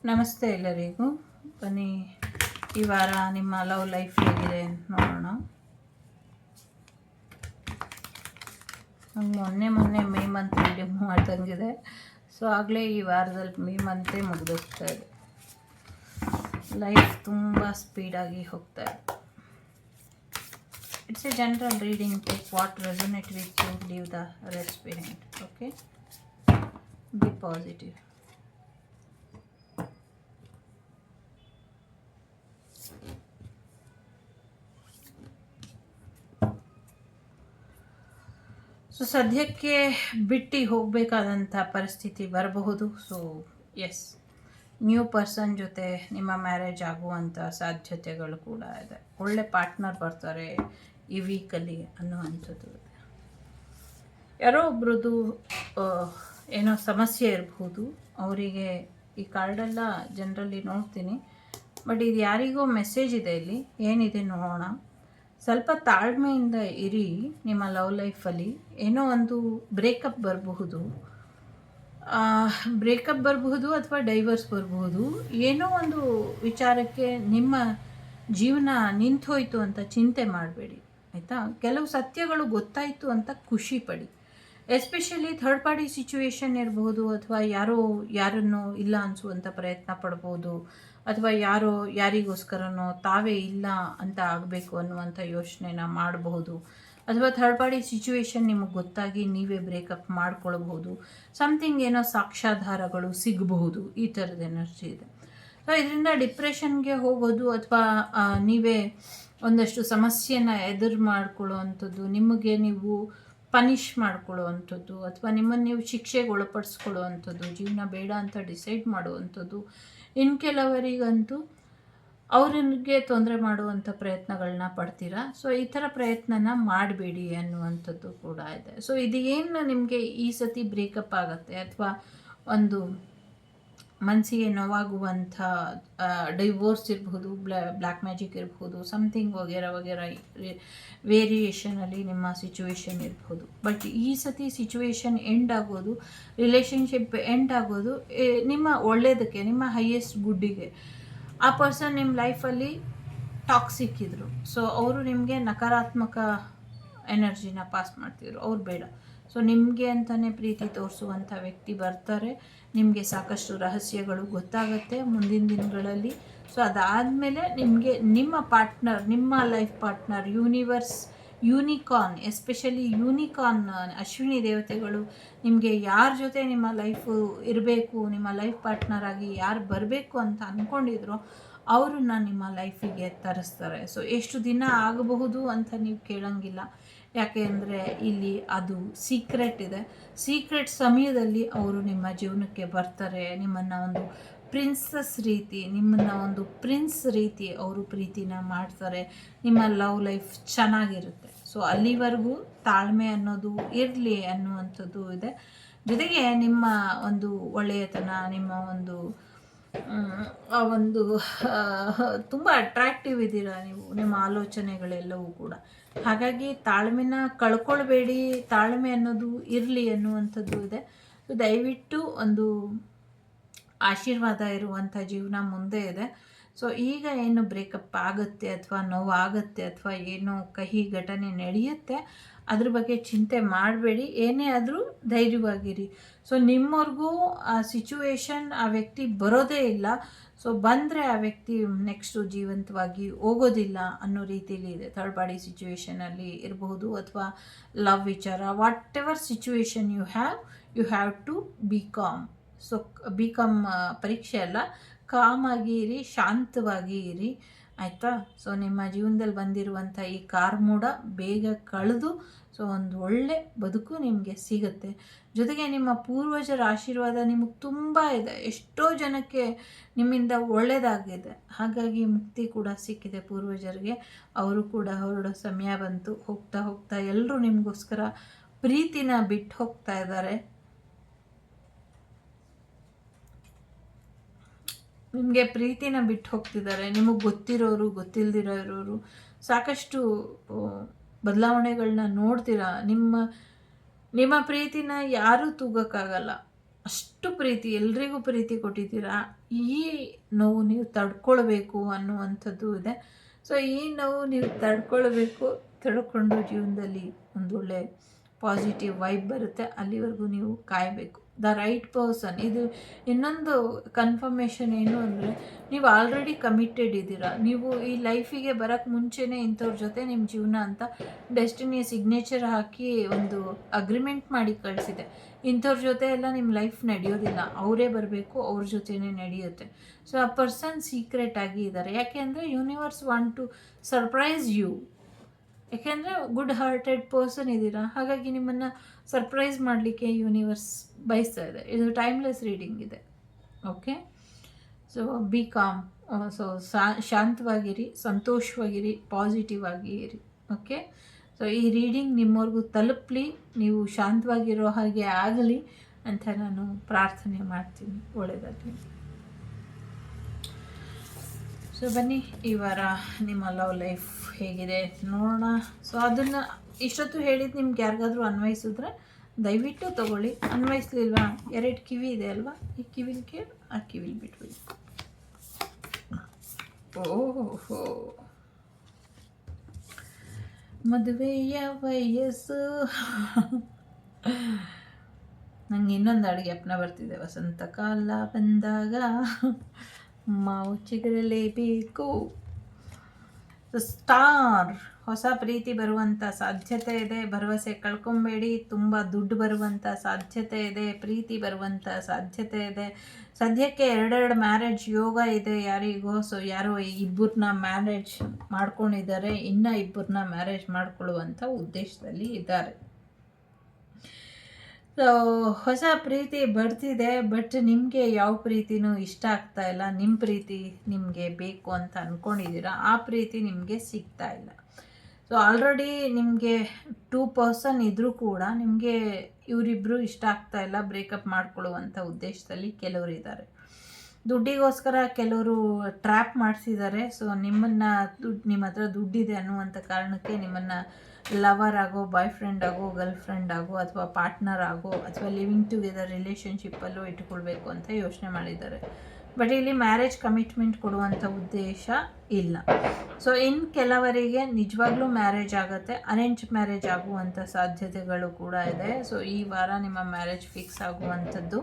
ನಮಸ್ತೆ ಎಲ್ಲರಿಗೂ. ಬನ್ನಿ ಈ ವಾರ ನಿಮ್ಮ ಲವ್ ಲೈಫ್ ಹೇಗಿದೆ ನೋಡೋಣ. ನಂಗೆ ಮೊನ್ನೆ ಮೇ ಮಂತ್ ವಿಡಿಯೋ ಮಾಡ್ದಂಗಿದೆ. ಸೊ ಆಗಲೇ ಈ ವಾರದಲ್ಲಿ ಮೇ ಮಂತೇ ಮುಗಿದೋಗ್ತಾ ಇದೆ. ಲೈಫ್ ತುಂಬ ಸ್ಪೀಡಾಗಿ ಹೋಗ್ತಾ ಇದೆ. It's a general reading. Take what resonate with you, leave the rest behind. Okay, be positive. So ಸದ್ಯಕ್ಕೆ ಬಿಟ್ಟು ಹೋಗಬೇಕಾದಂಥ ಪರಿಸ್ಥಿತಿ ಬರಬಹುದು. ಸೊ ಎಸ್, ನ್ಯೂ ಪರ್ಸನ್ ಜೊತೆ ನಿಮ್ಮ ಮ್ಯಾರೇಜ್ ಆಗುವಂಥ ಸಾಧ್ಯತೆಗಳು ಕೂಡ ಇದೆ. ಒಳ್ಳೆ ಪಾರ್ಟ್ನರ್ ಬರ್ತಾರೆ ಈ ವೀಕಲ್ಲಿ ಅನ್ನುವಂಥದ್ದು ಇದೆ. ಯಾರೋ ಒಬ್ರದ್ದು ಏನೋ ಸಮಸ್ಯೆ ಇರಬಹುದು ಅವರಿಗೆ. ಈ ಕಾರ್ಡೆಲ್ಲ ಜನರಲಿ ನೋಡ್ತೀನಿ, ಬಟ್ ಇದು ಯಾರಿಗೋ ಮೆಸೇಜ್ ಇದೆ. ಇಲ್ಲಿ ಏನಿದೆ ನೋಡೋಣ. ಸ್ವಲ್ಪ ತಾಳ್ಮೆಯಿಂದ ಇರಿ. ನಿಮ್ಮ ಲವ್ ಲೈಫಲ್ಲಿ ಏನೋ ಒಂದು ಬ್ರೇಕಪ್ ಬರಬಹುದು, ಅಥವಾ ಡೈವರ್ಸ್ ಬರಬಹುದು. ಏನೋ ಒಂದು ವಿಚಾರಕ್ಕೆ ನಿಮ್ಮ ಜೀವನ ನಿಂತೋಯ್ತು ಅಂತ ಚಿಂತೆ ಮಾಡಬೇಡಿ, ಆಯಿತಾ. ಕೆಲವು ಸತ್ಯಗಳು ಗೊತ್ತಾಯಿತು ಅಂತ ಖುಷಿ ಪಡಿ. ಎಸ್ಪೆಷಲಿ ಥರ್ಡ್ ಪಾರ್ಟಿ ಸಿಚುವೇಶನ್ ಇರಬಹುದು, ಅಥವಾ ಯಾರನ್ನು ಇಲ್ಲ ಅನಿಸುವಂಥ ಪ್ರಯತ್ನ ಪಡ್ಬೋದು, ಅಥವಾ ಯಾರಿಗೋಸ್ಕರನೋ ತಾವೇ ಇಲ್ಲ ಅಂತ ಆಗಬೇಕು ಅನ್ನುವಂಥ ಯೋಚನೆನ ಮಾಡಬಹುದು, ಅಥವಾ ಥರ್ಡ್ ಪಾರ್ಟಿ ಸಿಚುವೇಶನ್ ನಿಮಗೆ ಗೊತ್ತಾಗಿ ನೀವೇ ಬ್ರೇಕಪ್ ಮಾಡ್ಕೊಳ್ಬಹುದು. ಸಮಥಿಂಗ್ ಏನೋ ಸಾಕ್ಷ್ಯಾಧಾರಗಳು ಸಿಗಬಹುದು. ಈ ಥರದ ಎನರ್ಜಿ ಇದೆ. ಸೊ ಇದರಿಂದ ಡಿಪ್ರೆಷನ್ಗೆ ಹೋಗೋದು, ಅಥವಾ ನೀವೇ ಒಂದಷ್ಟು ಸಮಸ್ಯೆನ ಎದುರು ಮಾಡ್ಕೊಳ್ಳೋ ಅಂಥದ್ದು, ನಿಮಗೆ ನೀವು ಪನಿಷ್ ಮಾಡ್ಕೊಳ್ಳೋ ಅಂಥದ್ದು, ಅಥವಾ ನಿಮ್ಮನ್ನು ನೀವು ಶಿಕ್ಷೆಗೆ ಒಳಪಡಿಸ್ಕೊಳ್ಳೋ ಅಂಥದ್ದು, ಜೀವನ ಬೇಡ ಅಂತ ಡಿಸೈಡ್ ಮಾಡುವಂಥದ್ದು. ಇನ್ನು ಕೆಲವರಿಗಂತೂ ಅವರಿಗೆ ತೊಂದರೆ ಮಾಡುವಂಥ ಪ್ರಯತ್ನಗಳನ್ನ ಪಡ್ತೀರಾ. ಸೊ ಈ ಥರ ಪ್ರಯತ್ನನ ಮಾಡಬೇಡಿ ಅನ್ನುವಂಥದ್ದು ಕೂಡ ಇದೆ. ಸೊ ಇದು ಏನು ನಿಮಗೆ ಈ ಸತಿ ಬ್ರೇಕಪ್ ಆಗುತ್ತೆ, ಅಥವಾ ಒಂದು ಮನಸ್ಸಿಗೆ ನೋವಾಗುವಂಥ ಡೈವೋರ್ಸ್ ಇರಬಹುದು, ಬ್ಲ್ಯಾಕ್ ಮ್ಯಾಜಿಕ್ ಇರಬಹುದು, ಸಮಥಿಂಗ್ ವಗೇರ ವೇರಿಯೇಷನಲ್ಲಿ ನಿಮ್ಮ ಸಿಚುವೇಶನ್ ಇರಬಹುದು. ಬಟ್ ಈ ಸತಿ ಸಿಚುವೇಶನ್ ಎಂಡ್ ಆಗೋದು, ರಿಲೇಷನ್ಶಿಪ್ ಎಂಡ್ ಆಗೋದು ನಿಮ್ಮ ಒಳ್ಳೆಯದಕ್ಕೆ, ನಿಮ್ಮ ಹೈಯೆಸ್ಟ್ ಗುಡ್ಡಿಗೆ. ಆ ಪರ್ಸನ್ ನಿಮ್ಮ ಲೈಫಲ್ಲಿ ಟಾಕ್ಸಿಕ್ ಇದ್ದರು. ಸೊ ಅವರು ನಿಮಗೆ ನಕಾರಾತ್ಮಕ ಎನರ್ಜಿನ ಪಾಸ್ ಮಾಡ್ತಿದ್ರು. ಅವ್ರು ಬೇಡ. ಸೊ ನಿಮಗೆ ಅಂತಲೇ ಪ್ರೀತಿ ತೋರಿಸುವಂಥ ವ್ಯಕ್ತಿ ಬರ್ತಾರೆ. ನಿಮಗೆ ಸಾಕಷ್ಟು ರಹಸ್ಯಗಳು ಗೊತ್ತಾಗುತ್ತೆ ಮುಂದಿನ ದಿನಗಳಲ್ಲಿ. ಸೊ ಅದಾದಮೇಲೆ ನಿಮಗೆ ನಿಮ್ಮ ಪಾರ್ಟ್ನರ್, ನಿಮ್ಮ life partner, unicorn, especially unicorn Ashwini ದೇವತೆಗಳು ನಿಮಗೆ ಯಾರ ಜೊತೆ ನಿಮ್ಮ ಲೈಫು ಇರಬೇಕು, ನಿಮ್ಮ ಲೈಫ್ ಪಾರ್ಟ್ನರ್ ಆಗಿ ಯಾರು ಬರಬೇಕು ಅಂತ ಅಂದ್ಕೊಂಡಿದ್ರೋ ಅವರನ್ನ ನಿಮ್ಮ ಲೈಫಿಗೆ ತರಿಸ್ತಾರೆ. ಸೊ ಎಷ್ಟು ದಿನ ಆಗಬಹುದು ಅಂತ ನೀವು ಕೇಳೋಂಗಿಲ್ಲ, ಯಾಕೆ ಅಂದರೆ ಇಲ್ಲಿ ಅದು ಸೀಕ್ರೆಟ್ ಇದೆ. ಸೀಕ್ರೆಟ್ ಸಮಯದಲ್ಲಿ ಅವರು ನಿಮ್ಮ ಜೀವನಕ್ಕೆ ಬರ್ತಾರೆ. ನಿಮ್ಮನ್ನು ಒಂದು ಪ್ರಿನ್ಸಸ್ ರೀತಿ, ನಿಮ್ಮನ್ನು ಒಂದು ಪ್ರಿನ್ಸ್ ರೀತಿ ಅವರು ಪ್ರೀತಿನ ಮಾಡ್ತಾರೆ. ನಿಮ್ಮ ಲವ್ ಲೈಫ್ ಚೆನ್ನಾಗಿರುತ್ತೆ. ಸೊ ಅಲ್ಲಿವರೆಗೂ ತಾಳ್ಮೆ ಅನ್ನೋದು ಇರಲಿ ಅನ್ನುವಂಥದ್ದು ಇದೆ. ಜೊತೆಗೆ ನಿಮ್ಮ ಒಂದು ಒಳ್ಳೆಯತನ, ನಿಮ್ಮ ಒಂದು ತುಂಬ ಅಟ್ರಾಕ್ಟಿವ್ ಇದ್ದೀರಾ ನೀವು, ನಿಮ್ಮ ಆಲೋಚನೆಗಳೆಲ್ಲವೂ ಕೂಡ. ಹಾಗಾಗಿ ತಾಳ್ಮೆನ ಕಳ್ಕೊಳ್ಬೇಡಿ, ತಾಳ್ಮೆ ಅನ್ನೋದು ಇರಲಿ ಅನ್ನುವಂಥದ್ದು ಇದೆ. ದಯವಿಟ್ಟು ಒಂದು ಆಶೀರ್ವಾದ ಇರುವಂಥ ಜೀವನ ಮುಂದೆ ಇದೆ. ಸೊ ಈಗ ಏನು ಬ್ರೇಕಪ್ ಆಗುತ್ತೆ, ಅಥವಾ ನೋವಾಗುತ್ತೆ, ಅಥವಾ ಏನೋ ಕಹಿ ಘಟನೆ ನಡೆಯುತ್ತೆ, ಅದ್ರ ಬಗ್ಗೆ ಚಿಂತೆ ಮಾಡಬೇಡಿ. ಏನೇ ಆದರೂ ಧೈರ್ಯವಾಗಿರಿ. ಸೊ ನಿಮ್ಮವ್ರಿಗೂ ಆ ಸಿಚುವೇಶನ್, ಆ ವ್ಯಕ್ತಿ ಬರೋದೇ ಇಲ್ಲ. ಸೊ ಬಂದರೆ ಆ ವ್ಯಕ್ತಿ ನೆಕ್ಸ್ಟು ಜೀವಂತವಾಗಿ ಹೋಗೋದಿಲ್ಲ ಅನ್ನೋ ರೀತಿಯಲ್ಲಿ ಇದೆ. ಥರ್ಡ್ ಪಾರ್ಟಿ ಸಿಚುವೇಶನಲ್ಲಿ ಇರಬಹುದು, ಅಥವಾ ಲವ್ ವಿಚಾರ, whatever situation you have to be calm. So be calm ಪರೀಕ್ಷೆ ಅಲ್ಲ, ಕಾಮಾಗಿ ಇರಿ, ಶಾಂತವಾಗಿ ಇರಿ, ಆಯಿತಾ. ಸೊ ನಿಮ್ಮ ಜೀವನದಲ್ಲಿ ಬಂದಿರುವಂಥ ಈ ಕಾರ್ಮೂಢ ಬೇಗ ಕಳೆದು ಸೊ ಒಂದು ಒಳ್ಳೆ ಬದುಕು ನಿಮಗೆ ಸಿಗುತ್ತೆ. ಜೊತೆಗೆ ನಿಮ್ಮ ಪೂರ್ವಜರ ಆಶೀರ್ವಾದ ನಿಮಗೆ ತುಂಬ ಇದೆ. ಎಷ್ಟೋ ಜನಕ್ಕೆ ನಿಮ್ಮಿಂದ ಒಳ್ಳೆಯದಾಗಿದೆ. ಹಾಗಾಗಿ ಮುಕ್ತಿ ಕೂಡ ಸಿಕ್ಕಿದೆ ಪೂರ್ವಜರಿಗೆ. ಅವರು ಕೂಡ ಹೊರಡೋ ಸಮಯ ಬಂತು. ಹೋಗ್ತಾ ಹೋಗ್ತಾ ಎಲ್ಲರೂ ನಿಮಗೋಸ್ಕರ ಪ್ರೀತಿನ ಬಿಟ್ಟು ಹೋಗ್ತಾ ಇದ್ದಾರೆ. ನಿಮಗೆ ಪ್ರೀತಿನ ಬಿಟ್ಟು ಹೋಗ್ತಿದ್ದಾರೆ. ನಿಮಗೆ ಗೊತ್ತಿರೋರು, ಗೊತ್ತಿಲ್ಲದಿರೋರು ಸಾಕಷ್ಟು ಬದಲಾವಣೆಗಳನ್ನ ನೋಡ್ತೀರಾ. ನಿಮ್ಮ ಪ್ರೀತಿನ ಯಾರೂ ತೂಗೋಕ್ಕಾಗಲ್ಲ. ಅಷ್ಟು ಪ್ರೀತಿ, ಎಲ್ರಿಗೂ ಪ್ರೀತಿ ಕೊಟ್ಟಿದ್ದೀರಾ. ಈ ನೋವು ನೀವು ತಡ್ಕೊಳ್ಬೇಕು ಅನ್ನುವಂಥದ್ದು ಇದೆ. ಸೊ ಈ ನೋವು ನೀವು ತಡ್ಕೊಂಡು ಜೀವನದಲ್ಲಿ ಒಂದು ಒಳ್ಳೆ ಪಾಸಿಟಿವ್ ವೈಬ್ ಬರುತ್ತೆ. ಅಲ್ಲಿವರೆಗೂ ನೀವು ಕಾಯಬೇಕು. The right person. ಇದು ಇನ್ನೊಂದು ಕನ್ಫರ್ಮೇಷನ್ ಏನು ಅಂದರೆ, ನೀವು ಆಲ್ರೆಡಿ ಕಮಿಟೆಡ್ ಇದ್ದೀರಾ. ನೀವು ಈ ಲೈಫಿಗೆ ಬರೋಕ್ಕೆ ಮುಂಚೆನೇ ಇಂಥವ್ರ ಜೊತೆ ನಿಮ್ಮ ಜೀವನ ಅಂತ ಡೆಸ್ಟಿನಿ ಸಿಗ್ನೇಚರ್ ಹಾಕಿ ಒಂದು ಅಗ್ರಿಮೆಂಟ್ ಮಾಡಿ ಕಳಿಸಿದೆ. ಇಂಥವ್ರ ಜೊತೆ ಎಲ್ಲ ನಿಮ್ಮ ಲೈಫ್ ನಡೆಯೋದಿಲ್ಲ, ಅವರೇ ಬರಬೇಕು, ಅವ್ರ ಜೊತೆನೇ ನಡೆಯುತ್ತೆ. ಸೊ ಆ ಪರ್ಸನ್ ಸೀಕ್ರೆಟ್ ಆಗಿ ಇದ್ದಾರೆ. ಯಾಕೆ ಅಂದರೆ universe want to surprise you. ಯಾಕೆಂದರೆ ಗುಡ್ ಹಾರ್ಟೆಡ್ ಪರ್ಸನ್ ಇದ್ದೀರಾ, ಹಾಗಾಗಿ ನಿಮ್ಮನ್ನು ಸರ್ಪ್ರೈಸ್ ಮಾಡಲಿಕ್ಕೆ ಯೂನಿವರ್ಸ್ ಬಯಸ್ತಾ ಇದೆ. ಇದು ಟೈಮ್ಲೆಸ್ ರೀಡಿಂಗ್ ಇದೆ. Okay, so be calm. So ಶಾಂತವಾಗಿರಿ, ಸಂತೋಷವಾಗಿರಿ, ಪಾಸಿಟಿವ್ ಆಗಿ ಇರಿ. ಓಕೆ, ಸೊ ಈ ರೀಡಿಂಗ್ ನಿಮ್ಮವ್ರಿಗೂ ತಲುಪಲಿ, ನೀವು ಶಾಂತವಾಗಿರೋ ಹಾಗೆ ಆಗಲಿ ಅಂತ ನಾನು ಪ್ರಾರ್ಥನೆ ಮಾಡ್ತೀನಿ. ಒಳ್ಳೆಯದಾಗಲಿ. ಸೊ ಬನ್ನಿ, ಈ ವಾರ ನಿಮ್ಮ ಲವ್ ಲೈಫ್ ಹೇಗಿದೆ ನೋಡೋಣ. ಸೊ ಅದನ್ನು ಇಷ್ಟೊತ್ತು ಹೇಳಿದ್ದು ನಿಮ್ಗೆ ಯಾರಿಗಾದ್ರೂ ಅನ್ವಯಿಸಿದ್ರೆ ದಯವಿಟ್ಟು ತೊಗೊಳ್ಳಿ. ಅನ್ವಯಿಸ್ಲಿಲ್ವಾ, 2 ಕಿವಿ ಇದೆ ಅಲ್ವಾ, ಈ ಕಿವಿಲಿ ಕೇಳಿ, ಆ ಕಿವಿಲಿ ಬಿಟ್ಬಿಡಿ. ಓಹೋ, ಮದುವೆಯ ವಯಸ್ಸು. ನಂಗೆ ಇನ್ನೊಂದು ಅಡುಗೆ ಅಪ್ನ ಬರ್ತಿದೆ. ವಸಂತ ಕಾಲ ಬಂದಾಗ ಮಾವು ಚಿಗುರಲೇಬೇಕು. ಸ್ಟಾರ್. ಹೊಸ ಪ್ರೀತಿ ಬರುವಂಥ ಸಾಧ್ಯತೆ ಇದೆ. ಭರವಸೆ ಕಳ್ಕೊಬೇಡಿ. ತುಂಬ ದುಡ್ಡು ಬರುವಂಥ ಸಾಧ್ಯತೆ ಇದೆ. ಪ್ರೀತಿ ಬರುವಂಥ ಸಾಧ್ಯತೆ ಇದೆ. ಸದ್ಯಕ್ಕೆ 2 ಮ್ಯಾರೇಜ್ ಯೋಗ ಇದೆ ಯಾರಿಗೋ. ಸೊ ಯಾರೋ ಇಬ್ಬರನ್ನ ಮ್ಯಾರೇಜ್ ಮಾಡ್ಕೊಂಡಿದ್ದಾರೆ, ಇನ್ನೂ ಇಬ್ಬರನ್ನ ಮ್ಯಾರೇಜ್ ಮಾಡ್ಕೊಳ್ಳುವಂಥ ಉದ್ದೇಶದಲ್ಲಿ ಇದ್ದಾರೆ. ಸೊ ಹೊಸ ಪ್ರೀತಿ ಬರ್ತಿದೆ, ಬಟ್ ನಿಮಗೆ ಯಾವ ಪ್ರೀತಿನೂ ಇಷ್ಟ ಆಗ್ತಾ ಇಲ್ಲ. ನಿಮ್ಮ ಪ್ರೀತಿ ನಿಮಗೆ ಬೇಕು ಅಂತ ಅಂದ್ಕೊಂಡಿದ್ದೀರಾ, ಆ ಪ್ರೀತಿ ನಿಮಗೆ ಸಿಗ್ತಾ ಇಲ್ಲ. ಸೊ ಆಲ್ರೆಡಿ ನಿಮಗೆ 2 ಪರ್ಸನ್ ಇದ್ದರೂ ಕೂಡ ನಿಮಗೆ ಇವರಿಬ್ಬರು ಇಷ್ಟ ಆಗ್ತಾ ಇಲ್ಲ. ಬ್ರೇಕಪ್ ಮಾಡ್ಕೊಳ್ಳುವಂಥ ಉದ್ದೇಶದಲ್ಲಿ ಕೆಲವರು ಇದ್ದಾರೆ. ದುಡ್ಡಿಗೋಸ್ಕರ ಕೆಲವರು ಟ್ರ್ಯಾಪ್ ಮಾಡಿಸಿದ್ದಾರೆ. ಸೊ ನಿಮ್ಮ ಹತ್ರ ದುಡ್ಡಿದೆ ಅನ್ನುವಂಥ ಕಾರಣಕ್ಕೆ ನಿಮ್ಮನ್ನು ಲವರ್ ಆಗೋ, ಬಾಯ್ ಫ್ರೆಂಡ್ ಆಗೋ, ಗರ್ಲ್ ಫ್ರೆಂಡ್ ಆಗೋ, ಅಥವಾ ಪಾರ್ಟ್ನರ್ ಆಗೋ, ಅಥವಾ ಲಿವಿಂಗ್ ಟುಗೆದರ್ ರಿಲೇಷನ್ಶಿಪ್ಪಲ್ಲೂ ಇಟ್ಕೊಳ್ಬೇಕು ಅಂತ ಯೋಚನೆ ಮಾಡಿದ್ದಾರೆ. ಬಟ್ ಇಲ್ಲಿ ಮ್ಯಾರೇಜ್ ಕಮಿಟ್ಮೆಂಟ್ ಕೊಡುವಂಥ ಉದ್ದೇಶ ಇಲ್ಲ. ಸೊ ಇನ್ನು ಕೆಲವರಿಗೆ ನಿಜವಾಗ್ಲೂ ಮ್ಯಾರೇಜ್ ಆಗುತ್ತೆ, ಅರೇಂಜ್ ಮ್ಯಾರೇಜ್ ಆಗುವಂಥ ಸಾಧ್ಯತೆಗಳು ಕೂಡ ಇದೆ. ಸೊ ಈ ವಾರ ನಿಮ್ಮ ಮ್ಯಾರೇಜ್ ಫಿಕ್ಸ್ ಆಗುವಂಥದ್ದು,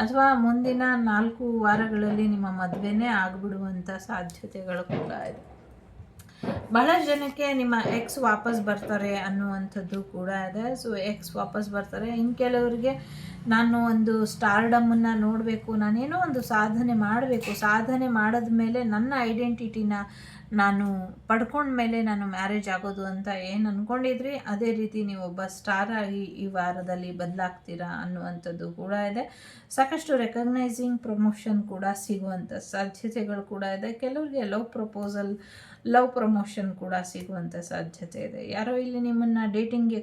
ಅಥವಾ ಮುಂದಿನ 4 ವಾರಗಳಲ್ಲಿ ನಿಮ್ಮ ಮದುವೆನೇ ಆಗಿಬಿಡುವಂಥ ಸಾಧ್ಯತೆಗಳು ಕೂಡ ಇದೆ. ಬಹಳಷ್ಟು ಜನಕ್ಕೆ ನಿಮ್ಮ ಎಕ್ಸ್ ವಾಪಸ್ ಬರ್ತಾರೆ ಅನ್ನುವಂಥದ್ದು ಕೂಡ ಇದೆ. ಸೊ ಎಕ್ಸ್ ವಾಪಸ್ ಬರ್ತಾರೆ. ಇನ್ನು ಕೆಲವರಿಗೆ ನಾನು ಒಂದು ಸ್ಟಾರ್ಡಮನ್ನು ನೋಡಬೇಕು, ನಾನೇನೋ ಒಂದು ಸಾಧನೆ ಮಾಡಬೇಕು, ಸಾಧನೆ ಮಾಡಿದ ಮೇಲೆ ನನ್ನ ಐಡೆಂಟಿಟಿನ ನಾನು ಪಡ್ಕೊಂಡ್ಮೇಲೆ ನಾನು ಮ್ಯಾರೇಜ್ ಆಗೋದು ಅಂತ ಏನು ಅಂದ್ಕೊಂಡಿದ್ರಿ, ಅದೇ ರೀತಿ ನೀವು ಒಬ್ಬ ಸ್ಟಾರ್ ಆಗಿ ಈ ವಾರದಲ್ಲಿ ಬದಲಾಗ್ತೀರಾ ಅನ್ನುವಂಥದ್ದು ಕೂಡ ಇದೆ. ಸಾಕಷ್ಟು ರೆಕಗ್ನೈಸಿಂಗ್ ಪ್ರಮೋಷನ್ ಕೂಡ ಸಿಗುವಂಥ ಸಾಧ್ಯತೆಗಳು ಕೂಡ ಇದೆ. ಕೆಲವರಿಗೆ ಲವ್ ಪ್ರಮೋಷನ್ ಕೂಡ ಸಿಗುವಂಥ ಸಾಧ್ಯತೆ ಇದೆ. ಯಾರೋ ಇಲ್ಲಿ ನಿಮ್ಮನ್ನು ಡೇಟಿಂಗ್ಗೆ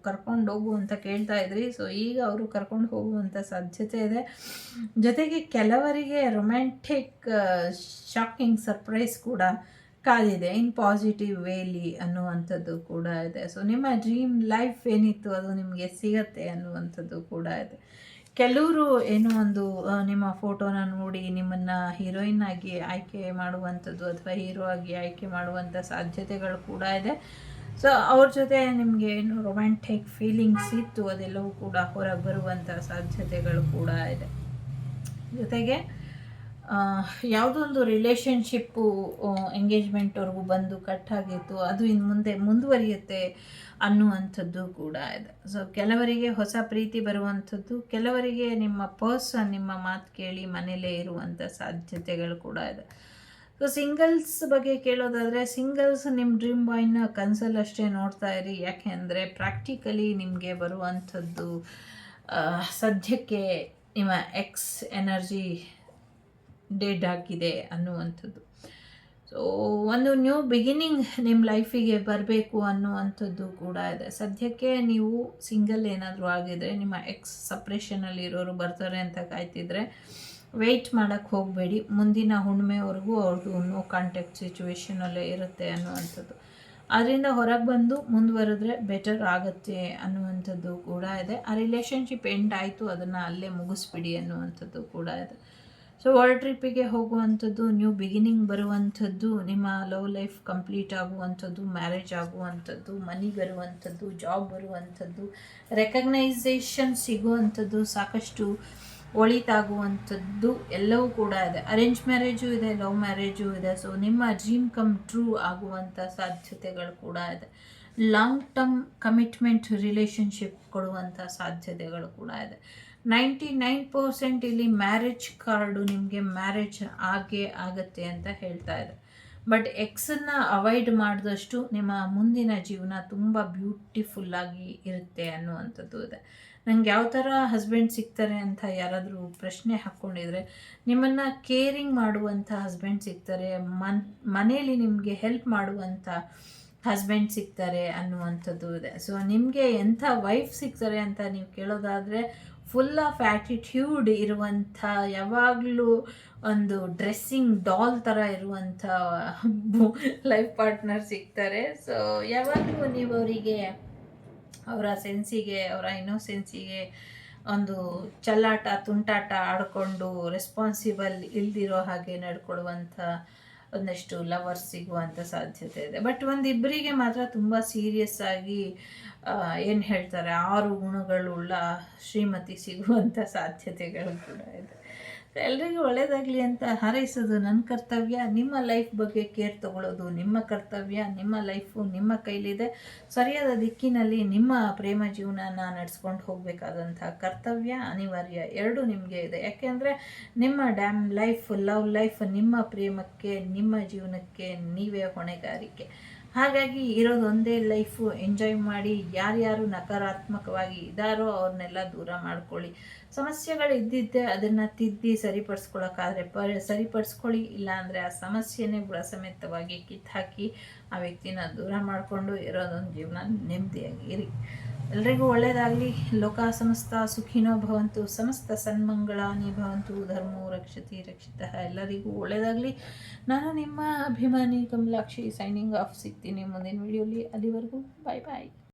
ಕರ್ಕೊಂಡೋಗು ಅಂತ ಕೇಳ್ತಾ ಇದ್ರಿ. ಸೊ ಈಗ ಅವರು ಕರ್ಕೊಂಡು ಹೋಗುವಂಥ ಸಾಧ್ಯತೆ ಇದೆ. ಜೊತೆಗೆ ಕೆಲವರಿಗೆ ರೊಮ್ಯಾಂಟಿಕ್ ಶಾಕಿಂಗ್ ಸರ್ಪ್ರೈಸ್ ಕೂಡ ಕಾದಿದೆ, ಇನ್ ಪಾಸಿಟಿವ್ ವೇಲಿ ಅನ್ನುವಂಥದ್ದು ಕೂಡ ಇದೆ. ಸೊ ನಿಮ್ಮ ಡ್ರೀಮ್ ಲೈಫ್ ಏನಿತ್ತು ಅದು ನಿಮಗೆ ಸಿಗತ್ತೆ ಅನ್ನುವಂಥದ್ದು ಕೂಡ ಇದೆ. ಕೆಲವರು ಏನೋ ಒಂದು ನಿಮ್ಮ ಫೋಟೋನ ನೋಡಿ ನಿಮ್ಮನ್ನು ಹೀರೋಯಿನ್ ಆಗಿ ಆಯ್ಕೆ ಮಾಡುವಂಥದ್ದು ಅಥವಾ ಹೀರೋ ಆಗಿ ಆಯ್ಕೆ ಮಾಡುವಂಥ ಸಾಧ್ಯತೆಗಳು ಕೂಡ ಇದೆ. ಸೊ ಅವ್ರ ಜೊತೆ ನಿಮಗೆ ಏನು ರೊಮ್ಯಾಂಟಿಕ್ ಫೀಲಿಂಗ್ಸ್ ಇತ್ತು ಅದೆಲ್ಲವೂ ಕೂಡ ಹೊರಗೆ ಬರುವಂಥ ಸಾಧ್ಯತೆಗಳು ಕೂಡ ಇದೆ. ಜೊತೆಗೆ ಯಾವುದೊಂದು ರಿಲೇಷನ್ಶಿಪ್ಪು ಎಂಗೇಜ್ಮೆಂಟ್ವರೆಗೂ ಬಂದು ಕಟ್ಟಾಗಿತ್ತು, ಅದು ಇನ್ನು ಮುಂದೆ ಮುಂದುವರಿಯುತ್ತೆ ಅನ್ನುವಂಥದ್ದು ಕೂಡ ಇದೆ. ಸೊ ಕೆಲವರಿಗೆ ಹೊಸ ಪ್ರೀತಿ ಬರುವಂಥದ್ದು, ಕೆಲವರಿಗೆ ನಿಮ್ಮ ಪರ್ಸನ್ ನಿಮ್ಮ ಮಾತು ಕೇಳಿ ಮನೇಲೇ ಇರುವಂಥ ಸಾಧ್ಯತೆಗಳು ಕೂಡ ಇದೆ. ಸೊ ಸಿಂಗಲ್ಸ್ ಬಗ್ಗೆ ಕೇಳೋದಾದರೆ, ಸಿಂಗಲ್ಸ್ ನಿಮ್ಮ ಡ್ರೀಮ್ ಬಾಯ್ನ ಕನಸಲ್ಲಷ್ಟೇ ನೋಡ್ತಾ ಇರಿ. ಯಾಕೆ ಅಂದರೆ ಪ್ರಾಕ್ಟಿಕಲಿ ನಿಮಗೆ ಬರುವಂಥದ್ದು ಸದ್ಯಕ್ಕೆ ನಿಮ್ಮ ಎಕ್ಸ್ ಎನರ್ಜಿ ಡೆಡ್ ಆಗಿದೆ ಅನ್ನುವಂಥದ್ದು. ಸೊ ಒಂದು ನ್ಯೂ ಬಿಗಿನಿಂಗ್ ನಿಮ್ಮ ಲೈಫಿಗೆ ಬರಬೇಕು ಅನ್ನುವಂಥದ್ದು ಕೂಡ ಇದೆ. ಸದ್ಯಕ್ಕೆ ನೀವು ಸಿಂಗಲ್ ಏನಾದರೂ ಆಗಿದರೆ, ನಿಮ್ಮ ಎಕ್ಸ್ ಸಪ್ರೇಷನಲ್ಲಿ ಇರೋರು ಬರ್ತಾರೆ ಅಂತ ಕಾಯ್ತಿದ್ರೆ ವೆಯ್ಟ್ ಮಾಡೋಕ್ಕೆ ಹೋಗಬೇಡಿ. ಮುಂದಿನ ಹುಣ್ಣಿಮೆವರೆಗೂ ಅವ್ರದ್ದು ನೋ ಕಾಂಟ್ಯಾಕ್ಟ್ ಸಿಚುವೇಷನಲ್ಲೇ ಇರುತ್ತೆ ಅನ್ನುವಂಥದ್ದು. ಅದರಿಂದ ಹೊರಗೆ ಬಂದು ಮುಂದುವರೆದ್ರೆ ಬೆಟರ್ ಆಗುತ್ತೆ ಅನ್ನುವಂಥದ್ದು ಕೂಡ ಇದೆ. ಆ ರಿಲೇಷನ್ಶಿಪ್ ಎಂಡ್ ಆಯಿತು, ಅದನ್ನು ಅಲ್ಲೇ ಮುಗಿಸ್ಬಿಡಿ ಅನ್ನುವಂಥದ್ದು ಕೂಡ ಇದೆ. ಸೊ ವರ್ಲ್ಡ್ ಟ್ರಿಪ್ಪಿಗೆ ಹೋಗುವಂಥದ್ದು, ನ್ಯೂ ಬಿಗಿನಿಂಗ್ ಬರುವಂಥದ್ದು, ನಿಮ್ಮ ಲವ್ ಲೈಫ್ ಕಂಪ್ಲೀಟ್ ಆಗುವಂಥದ್ದು, ಮ್ಯಾರೇಜ್ ಆಗುವಂಥದ್ದು, ಮನಿ ಬರುವಂಥದ್ದು, ಜಾಬ್ ಬರುವಂಥದ್ದು, ರೆಕಗ್ನೈಸೇಷನ್ ಸಿಗುವಂಥದ್ದು, ಸಾಕಷ್ಟು ಒಳಿತಾಗುವಂಥದ್ದು ಎಲ್ಲವೂ ಕೂಡ ಇದೆ. ಅರೇಂಜ್ ಮ್ಯಾರೇಜು ಇದೆ, ಲವ್ ಮ್ಯಾರೇಜು ಇದೆ. ಸೊ ನಿಮ್ಮ ಡ್ರೀಮ್ ಕಮ್ ಟ್ರೂ ಆಗುವಂಥ ಸಾಧ್ಯತೆಗಳು ಕೂಡ ಇದೆ. ಲಾಂಗ್ ಟರ್ಮ್ ಕಮಿಟ್ಮೆಂಟ್ ರಿಲೇಷನ್ಶಿಪ್ ಕೊಡುವಂಥ ಸಾಧ್ಯತೆಗಳು ಕೂಡ ಇದೆ. 99% ಇಲ್ಲಿ ಮ್ಯಾರೇಜ್ ಕಾರ್ಡು ನಿಮಗೆ ಮ್ಯಾರೇಜ್ ಆಗತ್ತೆ ಅಂತ ಹೇಳ್ತಾ ಇದೆ. ಬಟ್ ಎಕ್ಸನ್ನು ಅವಾಯ್ಡ್ ಮಾಡಿದಷ್ಟು ನಿಮ್ಮ ಮುಂದಿನ ಜೀವನ ತುಂಬ ಬ್ಯೂಟಿಫುಲ್ಲಾಗಿ ಇರುತ್ತೆ ಅನ್ನುವಂಥದ್ದು ಇದೆ. ನಂಗೆ ಯಾವ ಥರ ಹಸ್ಬೆಂಡ್ ಸಿಗ್ತಾರೆ ಅಂತ ಯಾರಾದರೂ ಪ್ರಶ್ನೆ ಹಾಕ್ಕೊಂಡಿದ್ರೆ, ನಿಮ್ಮನ್ನು ಕೇರಿಂಗ್ ಮಾಡುವಂಥ ಹಸ್ಬೆಂಡ್ ಸಿಗ್ತಾರೆ, ಮನೇಲಿ ನಿಮಗೆ ಹೆಲ್ಪ್ ಮಾಡುವಂಥ ಹಸ್ಬೆಂಡ್ ಸಿಗ್ತಾರೆ ಅನ್ನುವಂಥದ್ದು ಇದೆ. ಸೊ ನಿಮಗೆ ಎಂಥ ವೈಫ್ ಸಿಗ್ತಾರೆ ಅಂತ ನೀವು ಕೇಳೋದಾದರೆ, ಫುಲ್ ಆಫ್ ಆ್ಯಟಿಟ್ಯೂಡ್ ಇರುವಂಥ, ಯಾವಾಗಲೂ ಒಂದು ಡ್ರೆಸ್ಸಿಂಗ್ ಡಾಲ್ ಥರ ಇರುವಂಥ ಲೈಫ್ ಪಾರ್ಟ್ನರ್ ಸಿಗ್ತಾರೆ. ಸೊ ಯಾವಾಗಲೂ ನೀವು ಅವರಿಗೆ ಅವರ ಸೆನ್ಸಿಗೆ, ಅವರ ಇನ್ನೋಸೆನ್ಸಿಗೆ ಒಂದು ಚಲ್ಲಾಟ ತುಂಟಾಟ ಆಡಿಕೊಂಡು ರೆಸ್ಪಾನ್ಸಿಬಲ್ ಇಲ್ದಿರೋ ಹಾಗೆ ನಡ್ಕೊಳ್ಳುವಂಥ ಒಂದಷ್ಟು ಲವರ್ಸ್ ಸಿಗುವಂಥ ಸಾಧ್ಯತೆ ಇದೆ. ಬಟ್ ಒಂದಿಬ್ಬರಿಗೆ ಮಾತ್ರ ತುಂಬ ಸೀರಿಯಸ್ ಆಗಿ ಏನು ಹೇಳ್ತಾರೆ 6 ಗುಣಗಳುಳ್ಳ ಶ್ರೀಮತಿ ಸಿಗುವಂಥ ಸಾಧ್ಯತೆಗಳು ಕೂಡ ಇದೆ. ಎಲ್ರಿಗೂ ಒಳ್ಳೆಯದಾಗಲಿ ಅಂತ ಹಾರೈಸೋದು ನನ್ನ ಕರ್ತವ್ಯ. ನಿಮ್ಮ ಲೈಫ್ ಬಗ್ಗೆ ಕೇರ್ ತಗೊಳ್ಳೋದು ನಿಮ್ಮ ಕರ್ತವ್ಯ. ನಿಮ್ಮ ಲೈಫು ನಿಮ್ಮ ಕೈಲಿದೆ. ಸರಿಯಾದ ದಿಕ್ಕಿನಲ್ಲಿ ನಿಮ್ಮ ಪ್ರೇಮ ಜೀವನನ ನಡೆಸ್ಕೊಂಡು ಹೋಗಬೇಕಾದಂಥ ಕರ್ತವ್ಯ, ಅನಿವಾರ್ಯ ಎರಡೂ ನಿಮಗೆ ಇದೆ. ಯಾಕೆಂದರೆ ನಿಮ್ಮ ಲವ್ ಲೈಫ್ ನಿಮ್ಮ ಪ್ರೇಮಕ್ಕೆ, ನಿಮ್ಮ ಜೀವನಕ್ಕೆ ನೀವೇ ಹೊಣೆಗಾರಿಕೆ. ಹಾಗಾಗಿ ಇರೋದು ಒಂದೇ ಲೈಫು, ಎಂಜಾಯ್ ಮಾಡಿ. ಯಾರ್ಯಾರು ನಕಾರಾತ್ಮಕವಾಗಿ ಇದ್ದಾರೋ ಅವ್ರನ್ನೆಲ್ಲ ದೂರ ಮಾಡ್ಕೊಳ್ಳಿ. ಸಮಸ್ಯೆಗಳು ಇದ್ದಿದ್ದೆ ಅದನ್ನು ತಿದ್ದಿ ಸರಿಪಡಿಸ್ಕೊಳ್ಳೋಕ್ಕಾದ್ರೆ ಸರಿಪಡಿಸ್ಕೊಳ್ಳಿ. ಇಲ್ಲಾಂದರೆ ಆ ಸಮಸ್ಯೆನೇ ಬುಡ ಸಮೇತವಾಗಿ ಕಿತ್ತಾಕಿ ಆ ವ್ಯಕ್ತಿನ ದೂರ ಮಾಡಿಕೊಂಡು ಇರೋದೊಂದು ಜೀವನ ನೆಮ್ಮದಿಯಾಗಿ ಇರಿ. ಎಲ್ರಿಗೂ ಒಳ್ಳೆಯದಾಗಲಿ. ಲೋಕ ಸಮಸ್ತ ಸುಖಿನೋ ಭವಂತು, ಸಮಸ್ತ ಸನ್ಮಂಗಳಾನಿ ಭವಂತು, ಧರ್ಮೋ ರಕ್ಷತಿ ರಕ್ಷಿತಃ. ಎಲ್ಲರಿಗೂ ಒಳ್ಳೆಯದಾಗಲಿ. ನಾನು ನಿಮ್ಮ ಅಭಿಮಾನಿ ಕಮಲಾಕ್ಷಿ ಸೈನಿಂಗ್ ಆಫ್. ಸಿಗ್ತೀನಿ ಮುಂದಿನ ವಿಡಿಯೋಲಿ. ಅಲ್ಲಿವರೆಗೂ ಬಾಯ್ ಬಾಯ್.